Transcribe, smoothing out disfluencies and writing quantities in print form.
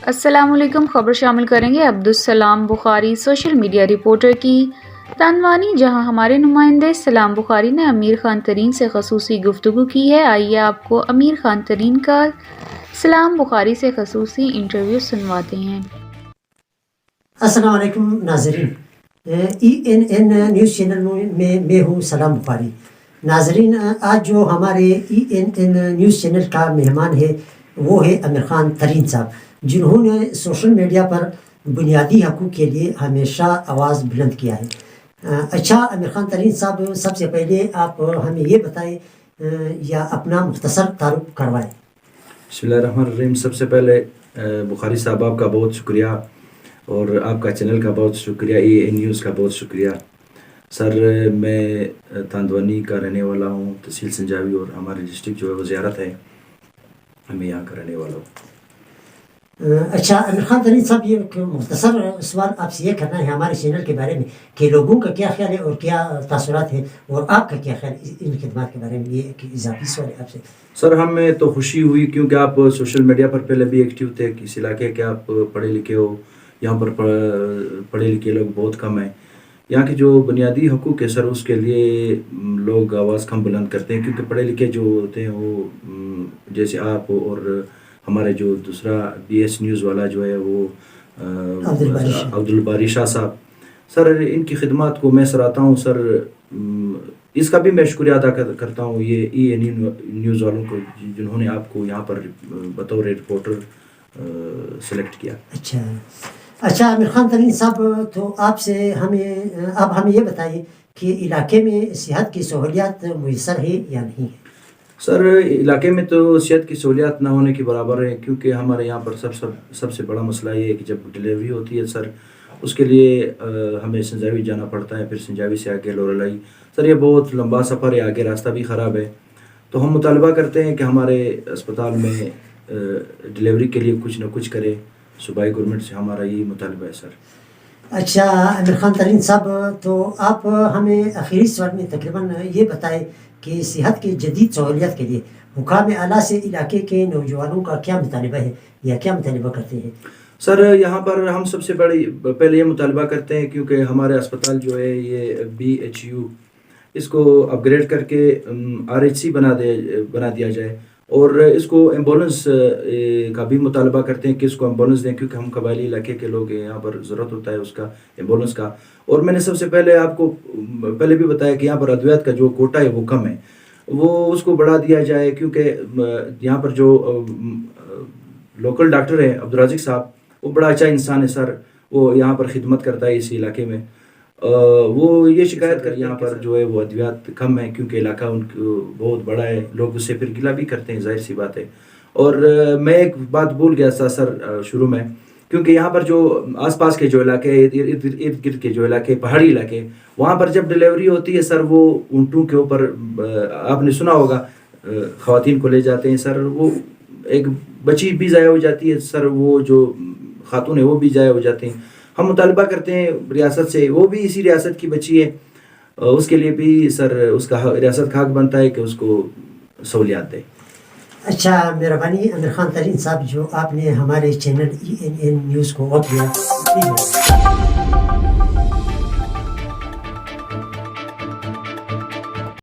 السلام علیکم. خبر شامل کریں گے عبدالسلام بخاری سوشل میڈیا رپورٹر کی تنوانی، جہاں ہمارے نمائندے سلام بخاری نے امیر خان ترین سے خصوصی گفتگو کی ہے. آئیے آپ کو امیر خان ترین کا سلام بخاری سے خصوصی انٹرویو سنواتے ہیں. السلام علیکم ناظرین، ENN نیوز چینل میں میں ہوں سلام بخاری. ناظرین، آج جو ہمارے ENN نیوز چینل کا مہمان ہے وہ ہے امیر خان ترین صاحب، جنہوں نے سوشل میڈیا پر بنیادی حقوق کے لیے ہمیشہ آواز بلند کیا ہے. اچھا امیر خان ترین صاحب، سب سے پہلے آپ ہمیں یہ بتائیں یا اپنا مختصر تعارف کروائیں. بسم اللہ الرحمن الرحیم. سب سے پہلے بخاری صاحب آپ کا بہت شکریہ، اور آپ کا چینل کا بہت شکریہ، ENN نیوز کا بہت شکریہ. سر، میں تاندوانی کا رہنے والا ہوں، تحصیل سنجاوی، اور ہماری ڈسٹرکٹ جو ہے وہ زیارت ہے، میں یہاں کا رہنے والا ہوں. اچھا امیر خان ترین صاحب، یہ ایک مختصر سوال آپ سے یہ کرنا ہے ہمارے چینل کے بارے میں کہ لوگوں کا کیا خیال ہے اور کیا تاثرات ہیں، اور آپ کا کیا خیال ہے ان خدمات کے بارے میں. یہ ایک اضافی سوال ہے آپ سے. سر، ہمیں تو خوشی ہوئی کیونکہ آپ سوشل میڈیا پر پہلے بھی ایکٹیو تھے. کس علاقے کے آپ پڑھے لکھے ہو، یہاں پر پڑھے لکھے لوگ بہت کم ہیں. یہاں کے جو بنیادی حقوق ہے سر، اس کے لیے لوگ آواز کم بلند کرتے ہیں، کیونکہ پڑھے لکھے جو ہوتے ہیں وہ جیسے آپ اور ہمارے جو دوسرا BS نیوز والا جو ہے وہ عبدالباری شاہ صاحب، سر ان کی خدمات کو میں سراہتا ہوں. سر اس کا بھی میں شکریہ ادا کرتا ہوں یہ ENN نیوز والوں کو، جنہوں نے آپ کو یہاں پر بطور رپورٹر سلیکٹ کیا. اچھا امیر خان ترین صاحب، تو آپ سے ہمیں یہ بتائیے کہ علاقے میں صحت کی سہولیات میسر ہے یا نہیں ہے. سر، علاقے میں تو صحت کی سہولیات نہ ہونے کے برابر ہے، کیونکہ ہمارے یہاں پر سب سے بڑا مسئلہ یہ ہے کہ جب ڈلیوری ہوتی ہے سر، اس کے لیے ہمیں سنجاوی جانا پڑتا ہے، پھر سنجاوی سے آگے لورالائی. سر یہ بہت لمبا سفر ہے، آگے راستہ بھی خراب ہے. تو ہم مطالبہ کرتے ہیں کہ ہمارے اسپتال میں ڈلیوری کے لیے کچھ نہ کچھ کرے. صوبائی گورنمنٹ سے ہمارا یہی مطالبہ ہے سر. اچھا امیر خان ترین صاحب، تو آپ ہمیں آخری سوال میں تقریباً یہ بتائیں کہ صحت کی جدید سہولیات کے لیے حکام اعلیٰ سے علاقے کے نوجوانوں کا کیا مطالبہ ہے یا کیا مطالبہ کرتے ہیں. سر یہاں پر ہم سب سے پہلے یہ مطالبہ کرتے ہیں، کیونکہ ہمارے اسپتال جو ہے یہ BHU، اس کو اپ گریڈ کر کے RHC بنا دیا جائے، اور اس کو ایمبولینس کا بھی مطالبہ کرتے ہیں کہ اس کو ایمبولینس دیں، کیونکہ ہم قبائلی علاقے کے لوگ ہیں، یہاں پر ضرورت ہوتا ہے اس کا ایمبولینس کا. اور میں نے سب سے پہلے آپ کو پہلے بھی بتایا کہ یہاں پر ادویات کا جو کوٹا ہے وہ کم ہے، وہ اس کو بڑھا دیا جائے، کیونکہ یہاں پر جو لوکل ڈاکٹر ہیں عبدالرازق صاحب، وہ بڑا اچھا انسان ہے سر. وہ یہاں پر خدمت کرتا ہے اسی علاقے میں. وہ یہ شکایت کر یہاں پر جو ہے وہ ادویات کم ہیں، کیونکہ علاقہ ان کو بہت بڑا ہے، لوگ اس سے پھر گلہ بھی کرتے ہیں، ظاہر سی بات ہے. اور میں ایک بات بھول گیا تھا سر شروع میں، کیونکہ یہاں پر جو آس پاس کے جو علاقے ارد گرد کے جو علاقے، پہاڑی علاقے، وہاں پر جب ڈلیوری ہوتی ہے سر، وہ اونٹوں کے اوپر آپ نے سنا ہوگا خواتین کو لے جاتے ہیں سر. وہ ایک بچی بھی ضائع ہو جاتی ہے سر، وہ جو خاتون ہے وہ بھی ضائع ہو جاتے ہیں. ہم مطالبہ کرتے ہیں ریاست سے، وہ بھی اسی ریاست کی بچی ہے، اس کے لیے بھی سر اس کا ریاست کا حق بنتا ہے کہ اس کو سہولیات دے. اچھا مہربانی امیر خان ترین صاحب، جو آپ نے ہمارے چینل ENN نیوز کو وقت دیا.